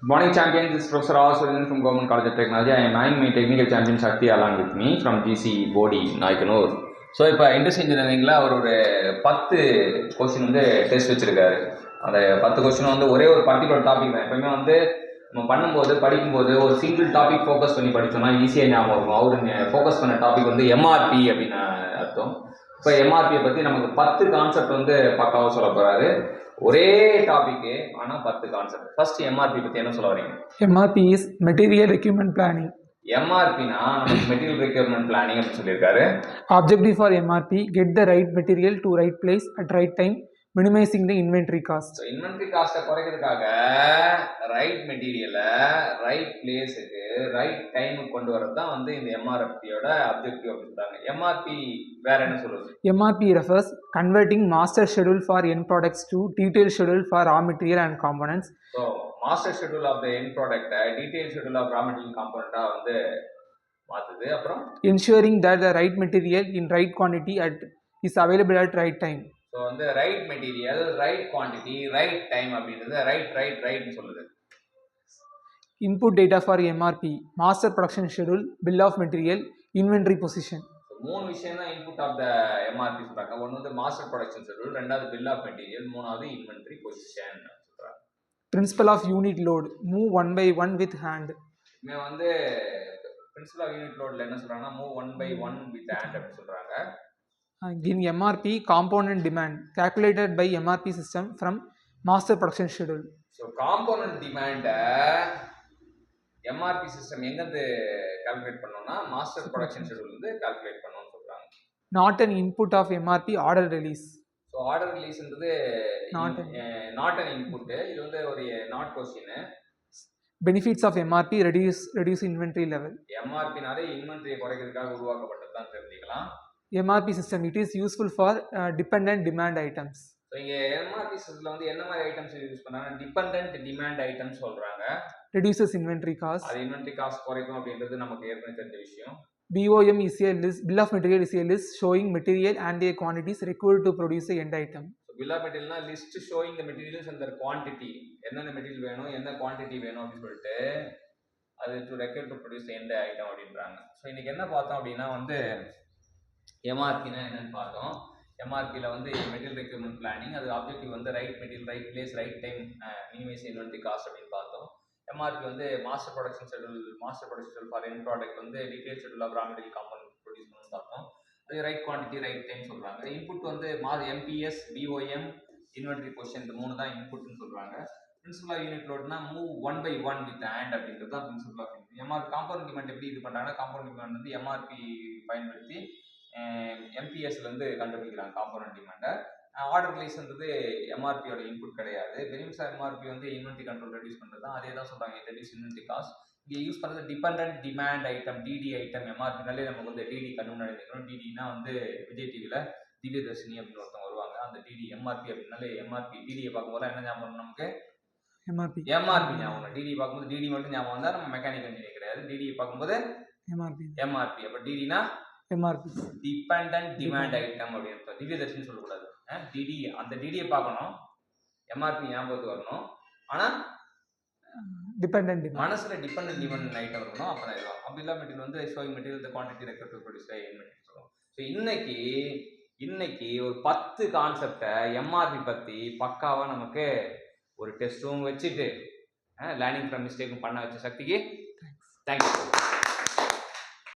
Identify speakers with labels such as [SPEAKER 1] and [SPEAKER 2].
[SPEAKER 1] Morning champions, this is Professor Aswaran from Government College of Technology. I am having my technical champion Shakti along with me from GC Body, Naikanur. So இப்போ industry இன்ஜினியரிங்கில் அவர் ஒரு 10 question வந்து test வச்சுருக்காரு. அந்த 10 question வந்து ஒரே ஒரு particular topic தான். எப்பவுமே வந்து நம்ம பண்ணும்போது படிக்கும்போது ஒரு சிங்கிள் டாபிக் ஃபோக்கஸ் பண்ணி படித்தோம்னா ஈஸியாக ஞாபகம் இருக்கும். அவர் ஃபோக்கஸ் பண்ண டாபிக் வந்து எம்ஆர்பி அப்படின்னு அர்த்தம். இப்போ எம்ஆர்பியை பற்றி நமக்கு 10 கான்செப்ட் வந்து பக்காவாக சொல்ல போகிறாரு. ஒரே டாபிக்கு ஆனால் 10 கான்செப்ட். ஃபர்ஸ்ட் எம்ஆர்பி பற்றி என்ன சொல்ல வரீங்க?
[SPEAKER 2] MRP is material requirement planning.
[SPEAKER 1] எம்ஆர்பினா மெட்டீரியல் ரெக்யூர்மெண்ட் பிளானிங் அப்படின்னு சொல்லியிருக்காரு.
[SPEAKER 2] Objective for MRP get the right material to right place at right time, minimising the inventory cost.
[SPEAKER 1] Inventory காஸ்ட்டை குறைக்கிறதுக்காக ரைட் மெட்டீரியலை ரைட் பிளேஸுக்கு ரைட் டைமுக்கு கொண்டு வரது தான் வந்து இந்த எம்ஆர்பியோட அப்ஜெக்டிவ் அப்படின்னு சொல்றாங்க. எம்ஆர்பி வேற என்ன சொல்லுது?
[SPEAKER 2] MRP refers converting master schedule for end products to detail schedule for raw material and components.
[SPEAKER 1] So master schedule of the end ப்ராடக்டை detail schedule of raw material காம்போனண்ட்டாக வந்து மாற்றுது. அப்புறம்
[SPEAKER 2] ensuring that the right material in right quantity at is available at right time.
[SPEAKER 1] So வந்து right material right quantity right time அப்படின்றது ரைட்னு சொல்லுது.
[SPEAKER 2] Input data for MRP master production schedule, bill of material, inventory position.
[SPEAKER 1] 3 விஷயம் தான் input of the MRP சொல்றாங்க. ஒன்று வந்து master production schedule, ரெண்டாவது பில் ஆஃப் மெட்டீரியல், மூணாவது இன்வென்ட்ரி பொசிஷன் சொல்றாங்க.
[SPEAKER 2] Principle of unit load move one by one with hand.
[SPEAKER 1] இவங்க வந்து பிரின்சிபல் ஆஃப் யூனிட் லோட்ல என்ன சொல்றாங்கன்னா move one by one with hand அப்படின்னு சொல்றாங்க.
[SPEAKER 2] In MRP, component demand calculated by MRP system from master production schedule.
[SPEAKER 1] So component demand MRP system எங்கிருந்து calculate பண்ணோம்னா master production schedule வந்து கால்குலேட் பண்ணணும்னு சொல்றாங்க.
[SPEAKER 2] Not an input of MRP order release.
[SPEAKER 1] So order releaseன்றது not an input. இது வந்து ஒரு not question.
[SPEAKER 2] Benefits of MRP reduce inventory level.
[SPEAKER 1] MRP நாலே இன்வென்டரியை குறைக்கிறதுக்காக உருவாக்கப்பட்டது தான் தெரிஞ்சுக்கலாம்.
[SPEAKER 2] MRP system it is useful for dependent demand items.
[SPEAKER 1] So இங்கே MRP சிஸ்டத்தில் வந்து என்ன மாதிரி ஐட்டம்ஸ் யூஸ் பண்ணாங்க? டிபெண்டன்ட் டிமாண்ட் ஐட்டம்ஸ் சொல்றாங்க.
[SPEAKER 2] Reduces inventory cost.
[SPEAKER 1] அது இன்வென்டரி காஸ்ட் குறைக்கும் அப்படின்றது நமக்கு ஏற்கனவே தெரிஞ்ச விஷயம்.
[SPEAKER 2] BOM is a list, bill of material is a list showing material and their quantities required to produce the end item.
[SPEAKER 1] So bill of material னா list showing the materials and their quantity. என்னென்ன material வேணும், என்ன quantity வேணும் அப்படின்னு சொல்லிட்டு அது to required to produce end item அப்படின்றாங்க. So இன்னைக்கு என்ன பார்த்தோம் அப்படின்னா வந்து எம்ஆர்பினா என்னன்னு பார்த்தோம். எம்ஆர்பியில் வந்து மெட்டீரியல் ரெக்யூர்மெண்ட் பிளானிங், அது ஆப்ஜெக்டிவ் வந்து right material right place right time, minimize inventory cost அப்படின்னு பார்த்தோம். எம்ஆர்பி வந்து master production schedule for end product வந்து detail schedule of raw material component produce பண்ணணும்னு பார்த்தோம். அது ரைட் குவான்டிட்டி ரைட் டைம் சொல்கிறாங்க. இன்புட் வந்து எம்பிஎஸ், பிஓஎம், இன்வென்டரி பொசிஷன், இந்த 3 தான் இன்புட்னு சொல்கிறாங்க. பிரின்சிபல் ஆஃப் யூனிட் லோட்னா move one by one with hand அப்படின்றது தான் principal of unit. MRP compound demand எப்படி இது பண்ணுறாங்கன்னா காம்பவுண்ட் டிமாண்ட் வந்து எம்ஆர்பி பயன்படுத்தி எம்பிஎஸ்லேருந்து கண்டுபிடிக்கிறாங்க காம்பவுண்ட் டிமாண்டை. ஆர்டர் ரிலீஸ்ன்றது எம்ஆர்பியோட இன்புட் கிடையாது. பெனிஃபிட்ஸ் ஆஃப் எம்ஆர்பி வந்து இன்வென்ட்ரி கண்ட்ரோல் ரெடியூஸ் பண்ணுறது தான். அதே தான் சொல்கிறாங்க ரெடியூஸ் இன்வென்ட்ரி காஸ்ட். இங்கே யூஸ் பண்ணுறது dependent demand item, DD item. எம்ஆர்பினாலே நமக்கு வந்து டிடி கண்டுபிடி நினைக்கிறோம். டிடினா வந்து விஜய் டிவியில் திவ்யதர்ஷினி அப்படின்னு ஒருத்தவங்க வருவாங்க. அந்த டிடி எம்ஆர்பி அப்படின்னாலே எம்ஆர்பி டிடியை பார்க்கும்போது என்ன ஞாபகம் நமக்கு? எம்ஆர்பி ஞாபகம். டிடி பார்க்கும்போது டிடி மட்டும் ஞாபகம் வந்தால் நம்ம மெக்கானிக்கல் இன்ஜினியர் கிடையாது. டிடியை பார்க்கும்போது எம்ஆர்பி. அப்போ டிடினா
[SPEAKER 2] எம்ஆர்பி
[SPEAKER 1] டிபெண்டன்ட் டிமாண்ட் ஐட்டம் அப்படின்னு திவ்யதர்ஷினி சொல்லக்கூடாது. டிடி அந்த டிடியை பார்க்கணும், எம்ஆர்பி ஞாபகத்துக்கு வரணும். ஆனால்
[SPEAKER 2] டிபெண்டன்ட்
[SPEAKER 1] மனசுல டிபெண்டன்ட் டிமாண்ட் ஐட்டம் இருக்கணும். அப்புறம் இருக்கும் அப்படிலாம் மெட்டீரியல் வந்து showing material the quantity required to produce material சொல்லுவோம். ஸோ இன்னைக்கு ஒரு 10 கான்செப்டை எம்ஆர்பி பற்றி பக்காவாக நமக்கு ஒரு டெஸ்ட்டும் வச்சுட்டு லேர்னிங் ஃப்ரம் மிஸ்டேக்கும் பண்ண வச்ச சக்திக்கு தேங்க்யூ.